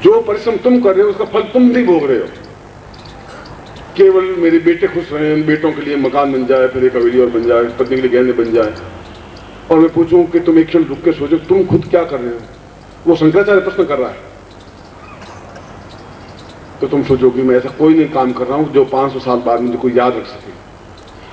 जो परिश्रम तुम कर रहे हो उसका फल तुम नहीं भोग रहे हो। केवल मेरे बेटे खुश रहे, बेटों के लिए मकान बन जाए, फिर एक हवेली और बन जाए, पत्नी के लिए गहने बन जाए, और मैं पूछूं कि तुम एक क्षण रुक के सोचो तुम खुद क्या कर रहे हो। वो शंकराचार्य प्रश्न कर रहा है, तो तुम सोचो कि मैं ऐसा कोई नहीं काम कर रहा हूं जो 500 साल बाद मुझे कोई याद रख सके।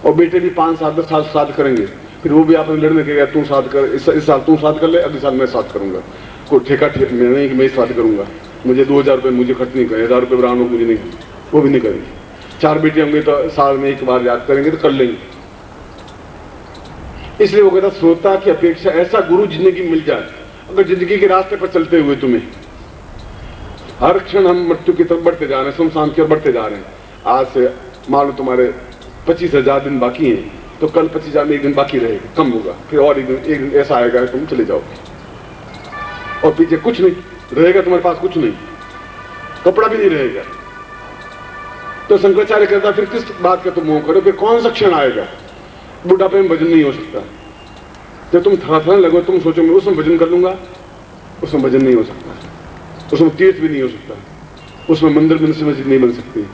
और बेटे भी 5 साल 10 साल साथ करेंगे, फिर वो भी आपस में लड़ने के तू साथ कर, इस साल तू साथ कर ले, अगले साल मैं साथ करूंगा। कोई ठेका नहीं कि मैं साथ करूंगा, मुझे 2000 रुपये मुझे खर्च नहीं करें, 1000 रुपये ब्राह्मणों को मुझे नहीं, वो भी नहीं करेंगे। 4 बेटे होंगे तो साल में एक बार याद करेंगे तो कर लेंगे। इसलिए वो कहता श्रोता की अपेक्षा ऐसा गुरु जिंदगी मिल जाए। अगर जिंदगी के रास्ते पर चलते हुए तुम्हें हर क्षण हम मृत्यु की तरफ बढ़ते जा रहे हैं, शमशान की ओर बढ़ते जा रहे हैं, आज से मान लो तुम्हारे 25,000 दिन बाकी हैं, तो कल 25,000 में एक दिन बाकी रहेगा, कम होगा, फिर और एक दिन ऐसा आएगा तुम चले जाओगे और पीछे कुछ नहीं रहेगा, तुम्हारे पास कुछ नहीं, कपड़ा भी नहीं रहेगा। तो शंकराचार्य कहता फिर किस बात का तुम मोह करो, फिर कौन सा क्षण आएगा। बुढ़ापे में भजन नहीं हो सकता। जब तुम थरथरने लगो तुम सोचो मैं उसमें भजन कर लूंगा, उसमें भजन नहीं हो सकता, उसमें तीर्थ भी नहीं हो सकता, उसमें मंदिर भी मस्जिद नहीं बन सकती,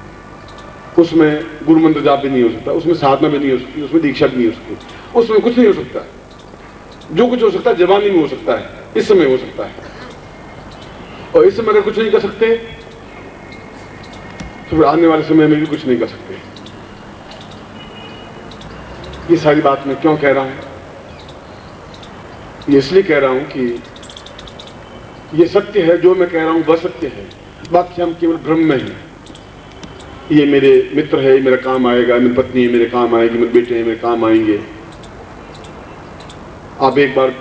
उसमें गुरु मंत्र जाप भी नहीं हो सकता, उसमें साधना भी नहीं हो सकती, उसमें दीक्षा भी नहीं हो सकती, उसमें कुछ नहीं हो सकता। जो कुछ हो सकता है जवानी में हो सकता है, इस समय हो सकता है। और इस समय अगर कुछ नहीं कर सकते तो फिर आने वाले समय में भी कुछ नहीं कर सकते। ये सारी बात मैं क्यों कह रहा हूं? ये इसलिए कह रहा हूं कि ये सत्य है, जो मैं कह रहा हूं वह सत्य है, बाकी हम केवल भ्रम में हैं। ये मेरे मित्र है, मेरा काम आएगा, मेरी पत्नी है, मेरे काम आएगी, मेरे बेटे हैं, मेरे काम आएंगे। आप एक बार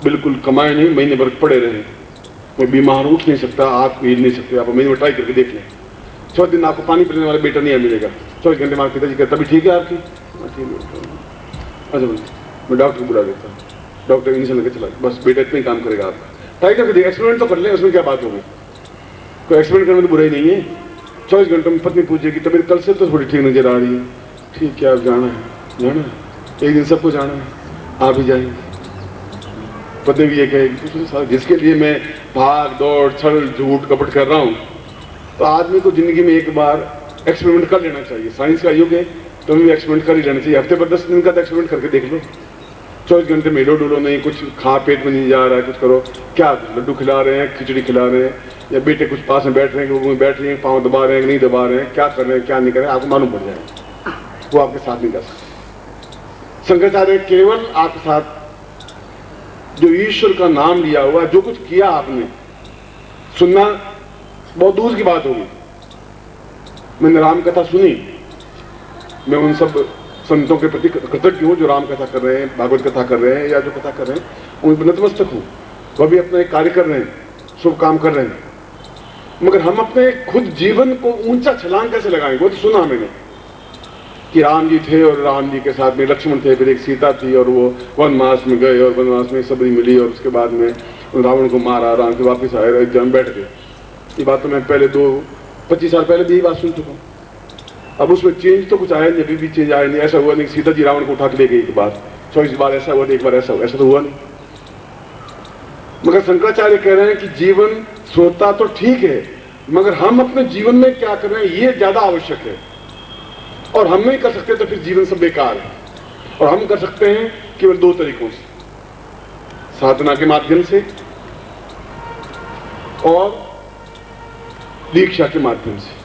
बिल्कुल कमाए नहीं, महीने भर पड़े रहे, मैं बीमार उठ नहीं सकता, आप हिल नहीं सकते, आप महीने में ट्राई करके देख लें। 6 दिन आपको पानी पिलाने वाला बेटा नहीं मिलेगा, 24 घंटे मार पिताजी कहता तभी ठीक है आपकी, अच्छा मैं डॉक्टर को बुला देता हूँ, डॉक्टर इंजेक्शन लेकर चला, बस बेटा इतना ही काम करेगा आपका। ट्राई करके देख, एक्सपेरिमेंट तो कर ले, उसमें क्या बात होगी, कोई एक्सपेरिमेंट करने में तो बुराई नहीं है। 24 घंटों में पत्नी पूछेगी तबीयत कल से तो थोड़ी ठीक नजर आ रही है, ठीक है आप जाना है, एक दिन सबको जाना है, आप ही जाएंगे। पत्नी भी ये कहेगी जिसके लिए मैं भाग दौड़ छल झूठ कपट कर रहा हूँ, तो आदमी को जिंदगी में एक बार एक्सपेरिमेंट कर लेना चाहिए। साइंस का युग है, तुम्हें भी एक्सपेरिमेंट कर ही लेना चाहिए। हफ्ते पर 10 दिन का तो एक्सपेरिमेंट करके देख लो। 24 घंटे में हिलो डुलो नहीं, कुछ खा पेट में नहीं जा रहा है, कुछ करो, क्या लड्डू खिला रहे हैं, खिचड़ी खिला रहे हैं, या बेटे कुछ पास में बैठ रहे हैं, वो बैठ रहे हैं, पाँव दबा रहे हैं, नहीं दबा रहे हैं, क्या कर रहे हैं क्या नहीं कर रहे हैं, आपको मालूम पड़ जाएगा। वो आपके साथ नहीं कर सकते। शंकराचार्य केवल आपके साथ जो ईश्वर का नाम लिया हुआ, जो कुछ किया आपने, सुनना बहुत दूर की बात होगी। मैंने राम कथा सुनी, मैं उन सब संतों के प्रति कृतज्ञ हूँ जो राम कथा कर रहे हैं, भागवत कथा कर रहे हैं, या जो कथा कर रहे हैं, उन पर नतमस्तक हूँ। वह भी अपना एक कार्य कर रहे हैं, शुभ काम कर रहे हैं, मगर हम अपने खुद जीवन को ऊंचा छलांग कैसे लगाएंगे? वो तो सुना मैंने कि राम जी थे और राम जी के साथ में लक्ष्मण थे, फिर एक सीता थी, और वो वनवास में गए और वनवास में सबरी मिली, और उसके बाद में रावण को मारा, राम के वापिस आए, एक जन बैठ गए। ये बात तो मैं पहले 25 साल पहले भी यही बात सुन चुका हूँ। अब उसमें चेंज तो कुछ आया नहीं, अभी भी चेंज आया नहीं। ऐसा हुआ नहीं सीता जी रावण को उठा के ले गई एक बार, 24 बार ऐसा हुआ, एक बार ऐसा हुआ, ऐसा तो हुआ नहीं। मगर शंकराचार्य कह रहे हैं कि जीवन श्रोता तो ठीक है, मगर हम अपने जीवन में क्या कर रहे हैं ये ज्यादा आवश्यक है। और हम नहीं कर सकते तो फिर जीवन सब बेकार है। और हम कर सकते हैं केवल 2 तरीकों से, साधना के माध्यम से और दीक्षा के माध्यम से।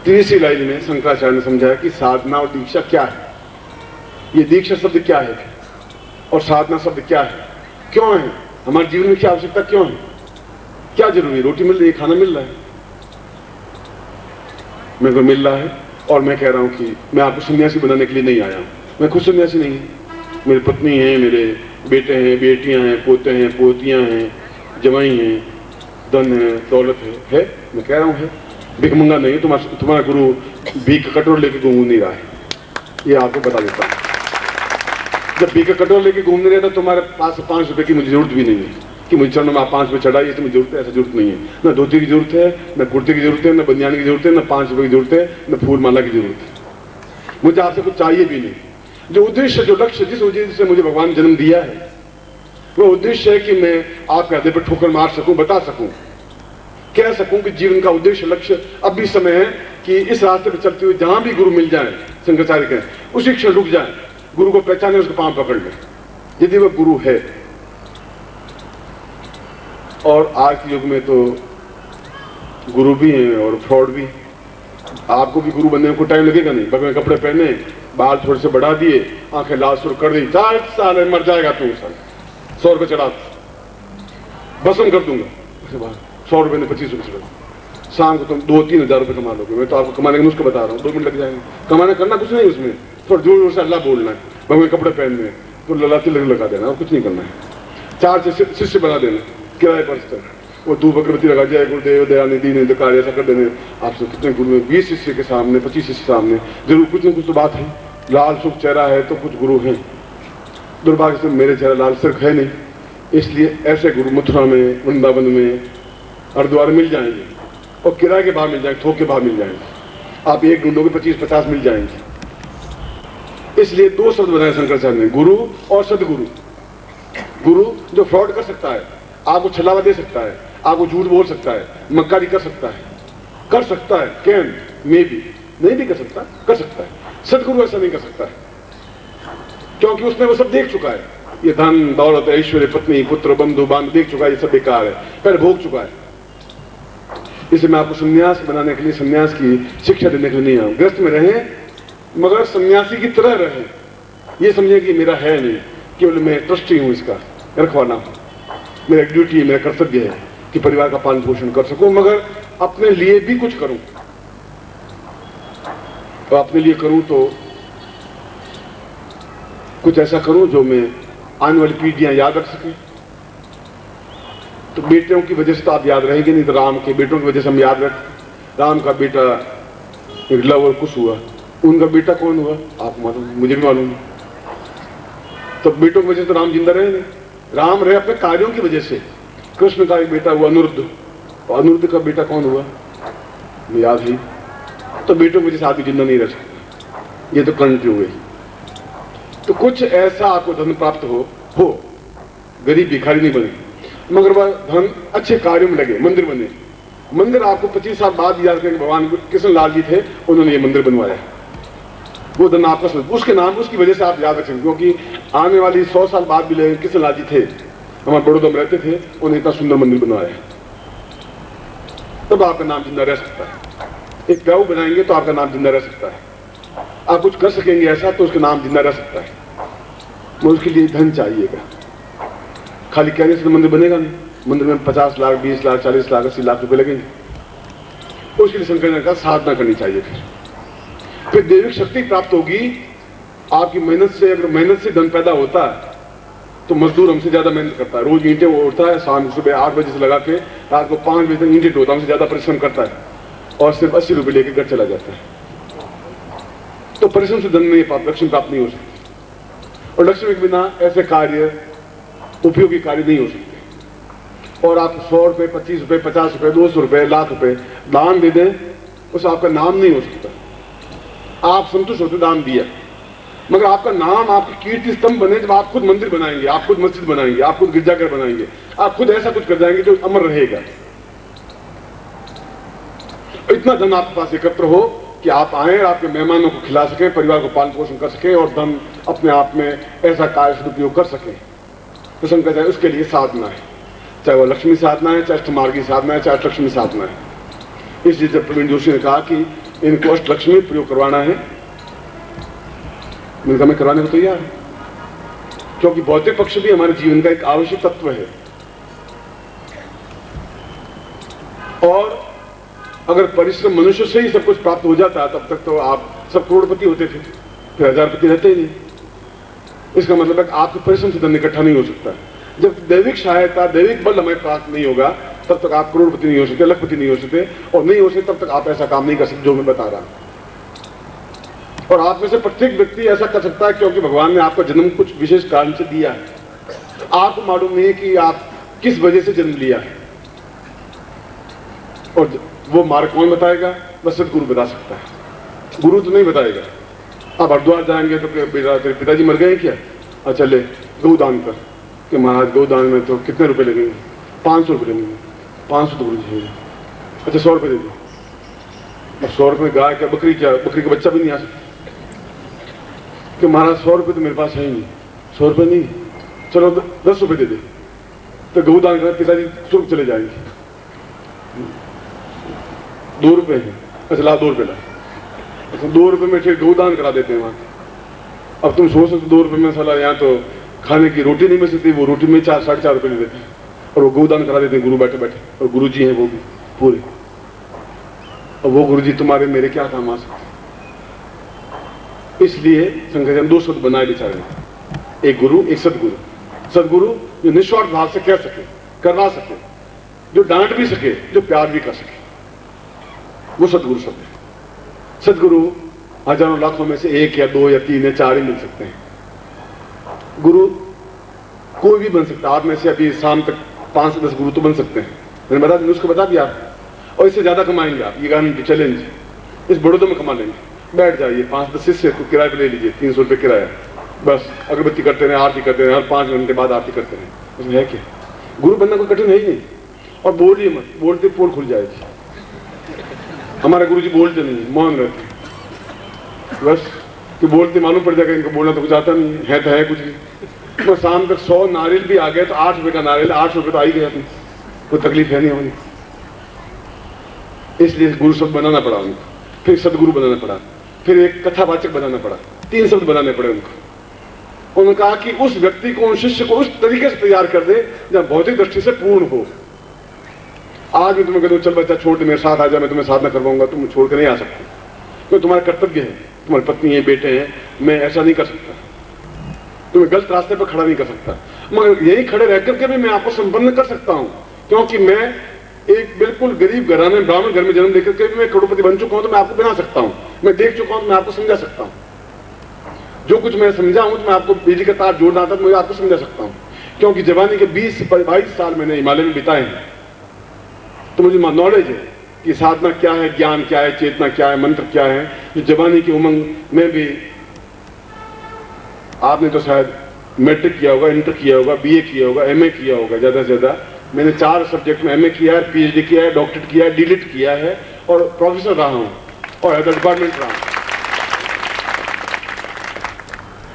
तीसरी लाइन में शंकराचार्य ने समझाया कि साधना और दीक्षा क्या है, ये दीक्षा शब्द क्या है और साधना शब्द क्या है, क्यों है, हमारे जीवन में क्या आवश्यकता क्यों है, क्या जरूरी है। रोटी मिल रही है, खाना मिल रहा है, मेरे को मिल रहा है, और मैं कह रहा हूं कि मैं आपको सन्यासी बनाने के लिए नहीं आया हूं। मैं खुद सन्यासी नहीं हूं, मेरी पत्नी है, मेरे बेटे हैं, बेटियां हैं, पोते हैं, पोतियां हैं, जवाई हैं, धन है, दौलत है। मैं कह रहा हूं है, भीख मंगा नहीं। तुम्हारा गुरु भीख का कटोर लेके घूम नहीं रहा है, ये आपको बता देता हूं। जब भीख का कटोर लेके घूम नहीं रहा था, तुम्हारे पास 5 रुपए की मुझे जरूरत भी नहीं है कि मुझे चरणों में आप 5 रुपए चढ़ाइए तो मुझे जरूरत है, ऐसा जरूरत नहीं है। न धोती की जरूरत है, न कुर्ते की जरूरत है, न बनियान की जरूरत है, न 5 रुपए की जरूरत है, न फूल माला की जरूरत है। मुझे आपसे कुछ चाहिए भी नहीं। जो उद्देश्य, जो लक्ष्य, जिस उद्देश्य से मुझे भगवान ने जन्म दिया है, वो उद्देश्य है कि मैं आपके हृदय पर ठोकर मार सकूं, बता सकूं, कह सकूं कि जीवन का उद्देश्य लक्ष्य अब भी समय है कि इस रास्ते पर चलते हुए जहां भी गुरु मिल जाए, शंकराचार्य कहें, उसी क्षण रुक जाए, गुरु को पहचाने, उसके पांव पकड़ ले यदि वह गुरु है। और आज के युग में तो गुरु भी हैं और फ्रॉड भी। आपको भी गुरु बनने में कोई टाइम लगेगा नहीं। भगवे कपड़े पहने, बाल थोड़े से बढ़ा दिए, आंखें लाल सुर कर दी, 4 साल मर जाएगा तू, 100 रुपये चढ़ा भस्म कर दूंगा, उसके बाद 100 रुपये ने 25 रुपये चढ़ा, शाम को तुम 2-3 हज़ार रुपये कमा लोगे। मैं तो आपको कमाने का नुस्खा बता रहा हूँ, 2 मिनट लग जाएंगे। कमाना करना कुछ नहीं, उसमें थोड़ा जोर जोर से अल्लाह बोलना है, भगवे कपड़े पहनने हैं तो लला तिलक लगा देना और कुछ नहीं करना है। 4 शिष्य बना देना किराए पर, वो धूप अगरबत्ती लगा जाए, गुरुदेव दयानिधि ने कार्य ऐसा कर देने। आपसे कितने गुरु हैं, 20 शिष्य के सामने, 25 शिष्य सामने, जरूर कुछ न कुछ तो बात है। लाल सुख चेहरा है तो कुछ गुरु हैं। दुर्भाग्य से मेरे चेहरा लाल सिर्फ है नहीं, इसलिए ऐसे गुरु मथुरा में, वृंदावन में, हरिद्वार मिल जाएंगे और किराए के भाव मिल जाएंगे, थोक के भाव मिल जाएंगे। आप एक ढूंढोगे 25-50 मिल जाएंगे। इसलिए 2 शब्द बनाए शंकराचार्य ने, गुरु और सदगुरु। गुरु जो फ्रॉड कर सकता है, आपको छलावा दे सकता है, आपको झूठ बोल सकता है, मक्कारी कर सकता है, कैन मे बी, नहीं भी कर सकता है। सदगुरु ऐसा नहीं कर सकता है, क्योंकि उसने वो सब देख चुका है। ये धन दौलत ऐश्वर्य पत्नी पुत्र बंधु बांध देख चुका है, ये सब बेकार है, पहले भोग चुका है। इसलिए मैं आपको सन्यास बनाने के लिए, सन्यास की शिक्षा देने के लिए नहीं आऊं। ग्रस्त में रहें मगर सन्यासी की तरह रहें। ये समझें कि मेरा है नहीं, केवल मैं ट्रस्टी हूं, इसका रखवाना मेरा ड्यूटी है, मेरा कर्तव्य है कि परिवार का पालन पोषण कर सकूं, मगर अपने लिए भी कुछ करूं। तो अपने लिए करूं तो कुछ ऐसा करूं जो मैं आने वाली पीढ़ियां याद रख सकें। तो बेटों की वजह से तो आप याद रहेंगे नहीं, तो राम के बेटों की वजह से हम याद रखें। राम का बेटा लव और कुश हुआ, उनका बेटा कौन हुआ आपको मालूम, मुझे भी मालूम है। तो बेटों की वजह से तो राम जिंदा रहे नहीं, राम रहे अपने कार्यों की वजह से। कृष्ण का एक बेटा हुआ अनिरुद्ध, और अनिरुद्ध का बेटा कौन हुआ याद ही। तो बेटों की वजह से आदमी जिंदा नहीं रह सकता, ये तो कंट्री हो गई। तो कुछ ऐसा आपको धन प्राप्त हो, गरीब भिखारी नहीं बने, मगर वह धन अच्छे कार्यों में लगे, मंदिर बने। मंदिर आपको 25 साल बाद याद करेंगे, भगवान कृष्ण लाल जी थे, उन्होंने ये मंदिर बनवाया। वो धन आपका उसके नाम, उसकी वजह से आप याद रखेंगे, क्योंकि आने वाली 100 साल बाद भी लेकिन कृष्ण लाल जी थे, हमारे बड़ौदा में रहते थे, उन्हें इतना सुंदर मंदिर बनवाया। तब आपका नाम जिंदा रह सकता है। एक प्याऊ बनाएंगे तो आपका नाम जिंदा रह सकता है। आप कुछ कर सकेंगे ऐसा तो उसका नाम जिंदा रह सकता है, मगर उसके लिए धन चाहिएगा। खाली कहने से तो मंदिर बनेगा नहीं। मंदिर में 50 लाख 20 लाख 40 लाख 80 लाख रुपए लगेंगे। उसके लिए शंकर का साधना करनी चाहिए। फिर दैविक शक्ति प्राप्त होगी आपकी मेहनत से। अगर मेहनत से धन पैदा होता है तो मजदूर हमसे ज्यादा मेहनत करता है, रोज ईंटें वो उठता है, शाम सुबह 8 बजे से लगा के रात को 5 बजे तक ईंटें ढोता, हमसे ज्यादा परिश्रम करता है और सिर्फ 80 रुपए लेके घर चला जाता है। तो परिश्रम से धन नहीं प्राप्त, लक्ष्मी प्राप्त नहीं हो सकती। और लक्ष्मी के बिना ऐसे कार्य, उपयोगी कार्य नहीं हो सकते। और आप 100 रुपए 25 रुपए 50 रुपए 200 रुपए लाख रुपए दान दे दें, उस आपका नाम नहीं हो सकता। आप संतुष्ट होते दान दिया, मगर आपका नाम, आपकी कीर्ति स्तंभ बने जब आप खुद मंदिर बनाएंगे, आप खुद मस्जिद बनाएंगे, आप खुद गिरजाघर बनाएंगे, आप खुद ऐसा कुछ कर जाएंगे जो अमर रहेगा। इतना धन आपके पास एकत्र हो कि आप आए, आपके मेहमानों को खिला सकें, परिवार को पालन पोषण कर सकें और धन अपने आप में ऐसा कार्य सदुपयोग कर सकें। तो शंकर जाए उसके लिए साधना है, चाहे वह लक्ष्मी साधना है, चाहे अष्टमार्गी साधना है, चाहे अष्टलक्ष्मी साधना है। इसलिए जब प्रवीण जोशी ने कहा कि इनको अष्टलक्ष्मी प्रयोग करवाना है, मैंने कहा मैं करवाने को तैयार हूं, क्योंकि भौतिक पक्ष भी हमारे जीवन का एक आवश्यक तत्व है। और अगर परिश्रम मनुष्य से ही सब कुछ प्राप्त हो जाता, तब तक तो आप सब करोड़पति होते थे, फिर हजारपति रहते ही नहीं। इसका मतलब है कि आपके परिश्रम से धन इकट्ठा नहीं हो सकता। जब दैविक सहायता, दैविक बल हमें प्राप्त नहीं होगा, तब तक आप करोड़पति नहीं हो सकते, लखपति नहीं हो सकते, और नहीं हो सकते तब तक आप ऐसा काम नहीं कर सकते जो मैं बता रहा हूं। और आप में से प्रत्येक व्यक्ति ऐसा कर सकता है, क्योंकि भगवान ने आपका जन्म कुछ विशेष कारण से दिया है। आपको मालूम नहीं है कि आप किस वजह से जन्म लिया है, और वो मार्ग कौन बताएगा? बस सदगुरु बता सकता है, गुरु तो नहीं बताएगा। आप हरिद्वार जाएंगे तो बेटा तेरे पिताजी मर गए क्या? अच्छा ले गौ दान कर, कि महाराज गोदान में तो कितने रुपए लगेंगे? 500 रुपये लगेंगे। 500 तो गुरु जी है। अच्छा 100 रुपये दे दो। और 100 रुपये गाय क्या बकरी क्या, बकरी का बच्चा भी नहीं आ सकता कि महाराज 100 रुपये तो मेरे पास है ही नहीं। 100 रुपये नहीं, चलो 10 रुपये दे दे। तो गोदान कर पिताजी सुर्ख चले जाएंगे। 2 रुपये है, अच्छा ला 2 रुपये ला। अच्छा 2 रुपये में फिर गोदान करा देते हैं वहां। अब तुम सोच सकते 2 रुपये में साला यहाँ तो खाने की रोटी नहीं मिल सकती, वो रोटी में 4-4.5 रुपये ले देते हैं और वो गोदान करा देते हैं गुरु बैठे बैठे। और गुरु जी हैं वो भी पूरे, और वो गुरु जी तुम्हारे मेरे क्या काम आ सकते। इसलिए शंकराचार्य 2 शब्द बनाए बेचारे, एक गुरु एक सदगुरु। सदगुरु जो निस्वार्थ भाव से कह सके, करवा सके, जो डांट भी सके, जो प्यार भी कर सके, वो सदगुरु शब्द है। सदगुरु हजारों लाखों में से 1 या 2 या 3 या 4 ही मिल सकते हैं। गुरु कोई भी बन सकता है। आप में से अभी शाम तक 5 से 10 गुरु तो बन सकते हैं, मैंने उसको बता दिया। और इससे ज्यादा कमाएंगे आप, ये गारंटी चैलेंज। इस बड़ौदा में कमा लेंगे। बैठ जाइए, 5-10 शिष्य को किराए पे ले लीजिए, 300 रुपये किराया, बस अगरबत्ती करते रहे, आरती करते रहे, हर 5 घंटे बाद आरती करते रहे। उसमें है क्या? गुरु बनना कोई कठिन है ही नहीं। और बोलिए मत, बोलते पोल खुल जाएगी। हमारे गुरु जी बोलते नहीं, मौन रहते, बस कि बोलते मालूम पड़ जाएगा इनको बोलना तो कुछ आता नहीं है तो है कुछ नहीं। तो शाम तक 100 नारियल भी आ गए तो 8 रुपये का नारियल, 8 रुपये तो आ ही गया, कोई तकलीफ है नहीं होनी। इसलिए गुरु शब्द बनाना पड़ा उनको, फिर सदगुरु बनाना पड़ा, फिर एक कथावाचक बनाना पड़ा, 3 शब्द बनाने पड़े उनको। उन्होंने कहा कि उस व्यक्ति को, उस शिष्य को उस तरीके से तैयार कर दे जब भौतिक दृष्टि से पूर्ण हो। आज मैं तुम्हें कहता हूं चल बच्चा छोड़ दे, मेरे साथ आ जा, मैं तुम्हें साधना करवाऊंगा, तुम छोड़ कर नहीं आ सकते, क्योंकि तुम्हारा कर्तव्य है, तुम्हारी पत्नी है, बेटे हैं, मैं ऐसा नहीं कर सकता, तुम्हें गलत रास्ते पर खड़ा नहीं कर सकता। मगर यही खड़े रह करके भी मैं आपको संपन्न कर सकता हूं, क्योंकि मैं एक बिल्कुल गरीब घराने ब्राह्मण घर में जन्म लेकर के भी मैं करोड़पति बन चुका हूं, तो मैं आपको बना सकता हूं। मैं देख चुका हूं तो मैं आपको समझा सकता हूं। जो कुछ मैं समझा हूं तो मैं आपको बिजली का तार जोड़ना था तो मैं आपको समझा सकता हूं, क्योंकि जवानी के 20-22 साल मैंने हिमालय में बिताए हैं। तो मुझे नॉलेज है कि साधना क्या है, ज्ञान क्या है, चेतना क्या है, मंत्र क्या है। जो जवानी की उमंग में भी, आपने तो शायद मैट्रिक किया होगा, इंटर किया होगा, बीए किया होगा, एमए किया होगा, ज्यादा से ज्यादा। मैंने 4 सब्जेक्ट में एमए किया है, पीएचडी किया है, डॉक्टरेट किया है, डीलिट किया है और प्रोफेसर रहा हूं और हेड डिपार्टमेंट रहा हूं।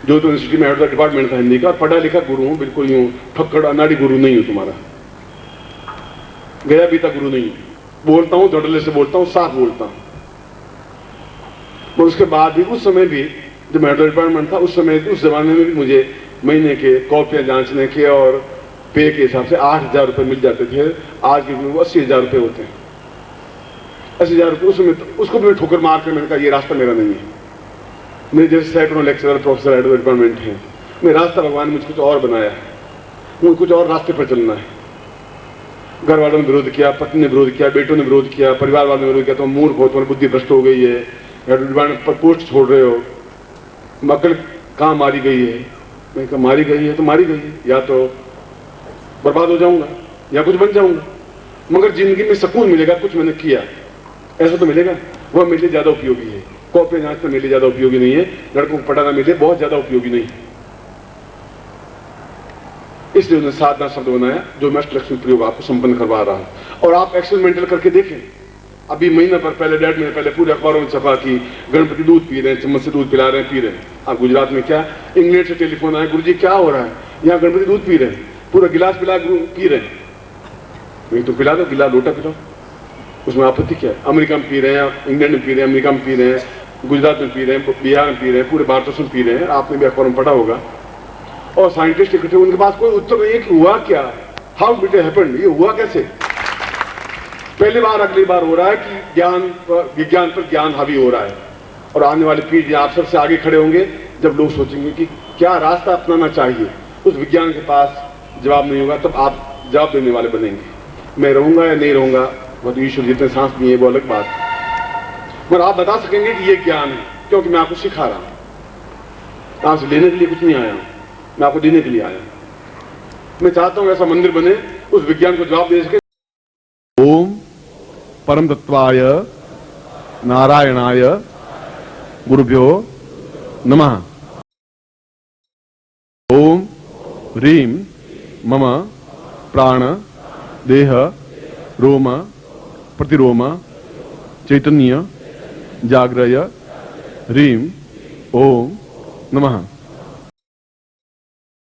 जो तो यूनिवर्सिटी में हेड डिपार्टमेंट था हिंदी का। पढ़ा लिखा गुरु हूं, बिल्कुल यूं फक्कड़ अनाड़ी गुरु नहीं हूं तुम्हारा, गया बीता गुरु नहीं। बोलता हूं धड़ल्ले से बोलता हूं, साफ बोलता हूं। और उसके बाद भी, उस समय भी जब हेड डिपार्टमेंट था, उस समय उस जमाने में भी मुझे महीने के कॉपियां जांचने के और पे के हिसाब से 8,000 रुपये मिल जाते थे। आज के वो 80,000 रुपये होते हैं। 80,000 रुपये उसमें, उसको भी ठोकर मार कर मैंने कहा ये रास्ता मेरा नहीं है। मेरे जैसे सैकड़ों लेक्चरर प्रोफेसर हेड डिपार्टमेंट हैं, मेरा रास्ता भगवान ने मुझे कुछ और बनाया है, मुझे कुछ और रास्ते पर चलना है। घर वालों ने विरोध किया, पत्नी ने विरोध किया, बेटों ने विरोध किया, परिवार वालों ने विरोध किया, तो मूर्ख हो, तुम्हारी बुद्धि भ्रष्ट हो गई है, हेड डिपार्टमेंट पर पोस्ट छोड़ रहे हो, मक्कल कहाँ मारी गई है। मैं कहा मारी गई है तो मारी गई है, या तो बर्बाद हो जाऊंगा या कुछ बन जाऊंगा, मगर जिंदगी में सुकून मिलेगा, कुछ मैंने किया ऐसा तो मिलेगा। वह मेरे लिए ज्यादा उपयोगी है। कॉपी जांच तो मेरे लिए ज्यादा उपयोगी नहीं है, लड़कों को पढ़ाना मेरे लिए बहुत ज्यादा उपयोगी नहीं। इसलिए उन्होंने साधना शब्द बनाया, जो मैं अष्टलक्ष्मी प्रयोग आपको संपन्न करवा रहा हूं। और आप एक्सपेरिमेंटल करके देखें। अभी महीना पर पहले, 1.5 महीने पहले पूरे अखबारों में छपा कि गणपति दूध पी रहे हैं, चम्मच से दूध पिला रहे हैं, पी रहे हैं। आप गुजरात में क्या, इंग्लैंड से टेलीफोन आया, गुरुजी क्या हो रहा है, यहाँ गणपति दूध पी रहे हैं, पूरा गिलास पिला पी रहे हैं। नहीं तो पिला दो, गिलास लोटा पिलाओ, उसमें आपत्ति क्या है। अमेरिका में पी रहे हैं, इंग्लैंड में पी रहे हैं, अमेरिका में पी रहे हैं, गुजरात में पी रहे हैं, बिहार में पी रहे हैं, पूरे भारतवर्ष में पी रहे हैं। आपने भी अखबार में पढ़ा होगा। और साइंटिस्ट इकट्ठे, उनके पास कोई उत्तर नहीं है कि हुआ क्या, हाउ डिड इट हैपन, ये हुआ कैसे। पहली बार अगली बार हो रहा है कि ज्ञान पर, विज्ञान पर ज्ञान हावी हो रहा है। और आने वाली पीढ़ी आप सबसे आगे खड़े होंगे जब लोग सोचेंगे कि क्या रास्ता अपनाना चाहिए। उस विज्ञान के पास जवाब नहीं होगा, तब आप जवाब देने वाले बनेंगे। मैं रहूंगा या नहीं रहूंगा, बहुत ईश्वर जितने सांस दिए वो अलग बात, मगर आप बता सकेंगे कि ये ज्ञान है, क्योंकि मैं आपको सिखा रहा हूं। आपसे लेने के लिए कुछ नहीं आया हूं, मैं आपको देने के लिए आया। मैं चाहता हूं ऐसा मंदिर बने, उस विज्ञान को जवाब दे सके। ओम परम तत्वाय नारायणाय गुरुभ्यो नमः। ओम ह्रीम मम प्राण देह रोम प्रतिरोम चैतन्य जाग्रय ह्रीं ओम नमः।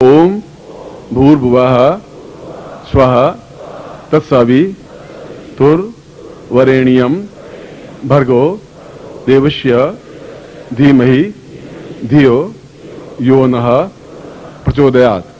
ओम भूर्भुवः स्वः तत्सवितुर्वरेण्यं भर्गो देवस्य धीमहि धियो यो नः प्रचोदयात्।